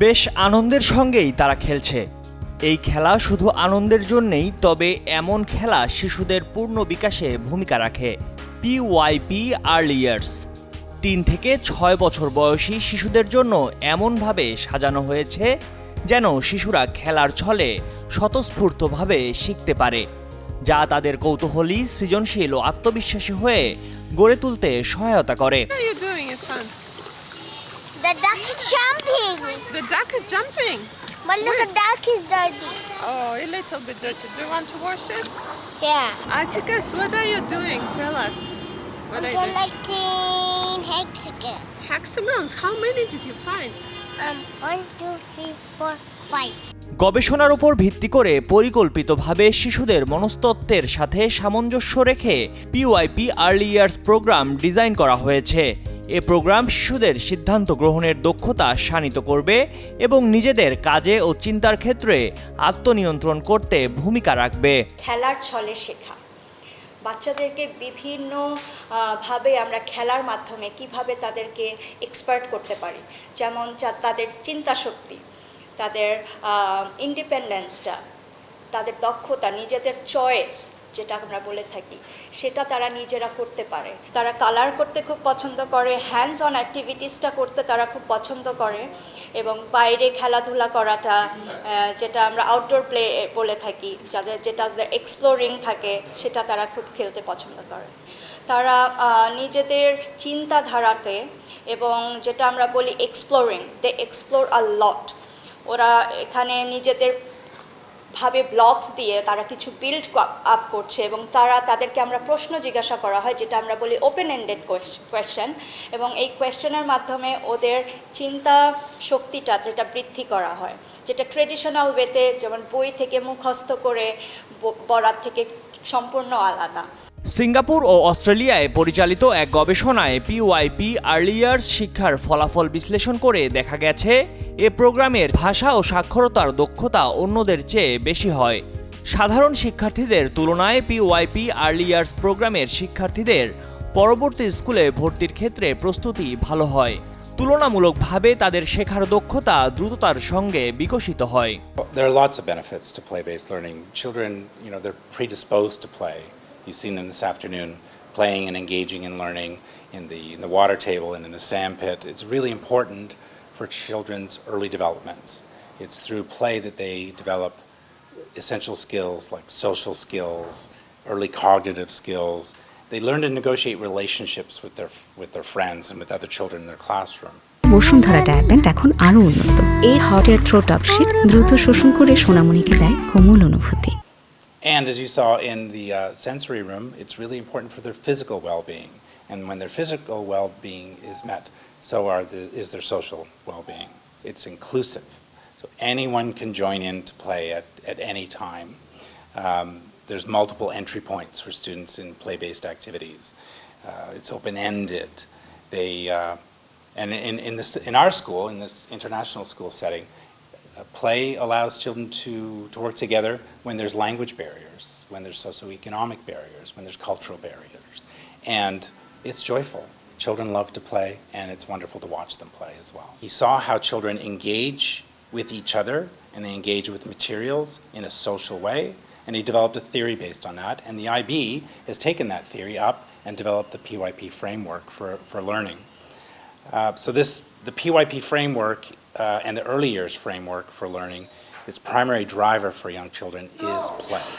বেশ আনন্দের সঙ্গেই তারা খেলছে। এই খেলা শুধু আনন্দের জন্যেই, তবে এমন খেলা শিশুদের পূর্ণ বিকাশে ভূমিকা রাখে। পিওয়াইপি আর্লি ইয়ার্স ৩ থেকে ৬ বছর বয়সী শিশুদের জন্য এমনভাবে সাজানো হয়েছে যেন শিশুরা খেলার ছলে স্বতঃস্ফূর্তভাবে শিখতে পারে, যা তাদের কৌতূহলী, সৃজনশীল ও আত্মবিশ্বাসী হয়ে গড়ে তুলতে সহায়তা করে। What are you doing, son? The duck is jumping. The duck is jumping. But look, the duck is dirty. Oh, a little bit dirty. Do you want to wash it? Yeah. Articus, what are you doing? Tell us. What are you doing? Collecting hexagon. Hexagons. How many did you find? 1, 2, 3, 4, 5. গবেষণার উপর ভিত্তি করে পরিকল্পিতভাবে শিশুদের মনস্তত্ত্বের সাথে সামঞ্জস্য রেখে পিওয়াইপি early years program design করা হয়েছে। এ প্রোগ্রাম শিশুদের সিদ্ধান্ত গ্রহণের দক্ষতা শানিত করবে এবং নিজেদের কাজে ও চিন্তার ক্ষেত্রে আত্মনিয়ন্ত্রণ করতে ভূমিকা রাখবে। খেলার ছলে শেখা, বাচ্চাদেরকে বিভিন্ন ভাবে আমরা খেলার মাধ্যমে কিভাবে তাদেরকে এক্সপার্ট করতে পারি, যেমন তাদের চিন্তা শক্তি, তাদের ইন্ডিপেন্ডেন্সটা, তাদের দক্ষতা, নিজেদের চয়েস যেটা আমরা বলে থাকি, সেটা তারা নিজেরা করতে পারে। তারা কালার করতে খুব পছন্দ করে, হ্যান্ডস অন অ্যাক্টিভিটিসটা করতে তারা খুব পছন্দ করে, এবং বাইরে খেলাধুলা করাটা, যেটা আমরা আউটডোর প্লে বলে থাকি, যেটা এক্সপ্লোরিং থাকে, সেটা তারা খুব খেলতে পছন্দ করে। তারা নিজেদের চিন্তাধারাকে, এবং যেটা আমরা বলি এক্সপ্লোরিং, দে এক্সপ্লোর আ লট। ওরা এখানে নিজেদের ভাবে ব্লকস দিয়ে তারা কিছু বিল্ড আপ করছে, এবং তাদেরকে আমরা প্রশ্ন জিজ্ঞাসা করা হয়, যেটা আমরা বলি ওপেন এন্ডেড কোয়েশ্চেন, এবং এই কোয়েশ্চেনের মাধ্যমে ওদের চিন্তা শক্তিটা যেটা বৃদ্ধি করা হয়, যেটা ট্রেডিশনাল ওয়েতে যেমন বই থেকে মুখস্থ করে পড়ার থেকে সম্পূর্ণ আলাদা। সিঙ্গাপুর ও অস্ট্রেলিয়ায় পরিচালিত এক গবেষণায় পিওয়াইপি আর্লি ইয়ার্স শিক্ষার ফলাফল বিশ্লেষণ করে দেখা গেছে এ প্রোগ্রামের ভাষা ও সাক্ষরতার দক্ষতা অন্যদের চেয়ে বেশি হয়। সাধারণ শিক্ষার্থীদের তুলনায় পিওয়াইপি আর্লি ইয়ার্স প্রোগ্রামের শিক্ষার্থীদের পরবর্তী স্কুলে ভর্তির ক্ষেত্রে প্রস্তুতি ভালো হয়। তুলনামূলকভাবে তাদের শেখার দক্ষতা দ্রুততার সঙ্গে বিকশিত হয়। There are lots of benefits to play-based learning. Children, they're predisposed to play. You've seen them this afternoon playing and engaging in learning in the water table and in the sand pit. It's really important for children's early development. It's through play that they develop essential skills like social skills, early cognitive skills. They learn to negotiate relationships with their friends and with other children in their classroom. Bashundhara ডায়াপেন্ট এখন আরো উন্নত। এই hot air throw top sheet দ্রুত শোষণ করে সোনামণিকে দেয় কোমল অনুভূতি। And as you saw in the sensory room, it's really important for their physical well-being. And when their physical well-being is met, so is their social well-being. It's inclusive, so anyone can join in to play at any time. There's multiple entry points for students in play-based activities. It's open-ended. And in our school, in this international school setting, play allows children to work together when there's language barriers, when there's socioeconomic barriers, when there's cultural barriers. And it's joyful. Children love to play, and it's wonderful to watch them play as well. He saw how children engage with each other, and they engage with materials in a social way, and he developed a theory based on that. And the IB has taken that theory up and developed the PYP framework for learning. The PYP framework and the early years framework for learning, its primary driver for young children is play.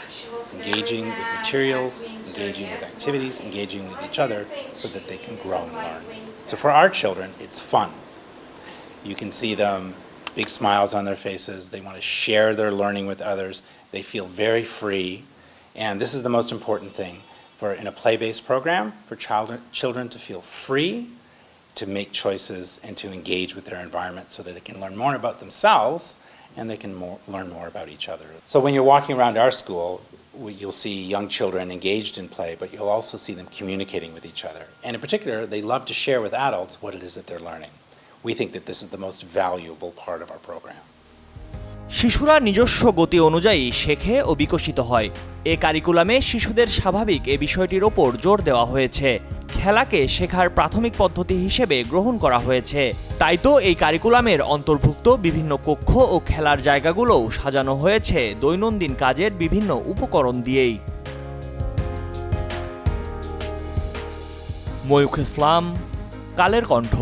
Engaging with materials, engaging with activities, engaging with each other so that they can grow and learn. So for our children, it's fun. You can see them, big smiles on their faces. They want to share their learning with others. They feel very free. And this is the most important thing in a play-based program, for children to feel free, to make choices, and to engage with their environment so that they can learn more about themselves and they can learn more about each other. So when you're walking around our school, you'll see young children engaged in play, but you'll also see them communicating with each other. And in particular, they love to share with adults what it is that they're learning. We think that this is the most valuable part of our program. শিশুরা নিজস্ব গতি অনুযায়ী শেখে ও বিকশিত হয়। এ কারিকুলামে শিশুদের স্বাভাবিক এ বিষয়টির ওপর জোর দেওয়া হয়েছে। খেলাকে শেখার প্রাথমিক পদ্ধতি হিসেবে গ্রহণ করা হয়েছে। তাই তো এই কারিকুলামের অন্তর্ভুক্ত বিভিন্ন কক্ষ ও খেলার জায়গাগুলোও সাজানো হয়েছে দৈনন্দিন কাজের বিভিন্ন উপকরণ দিয়েই। ময়ূখ ইসলাম, কালের কণ্ঠ।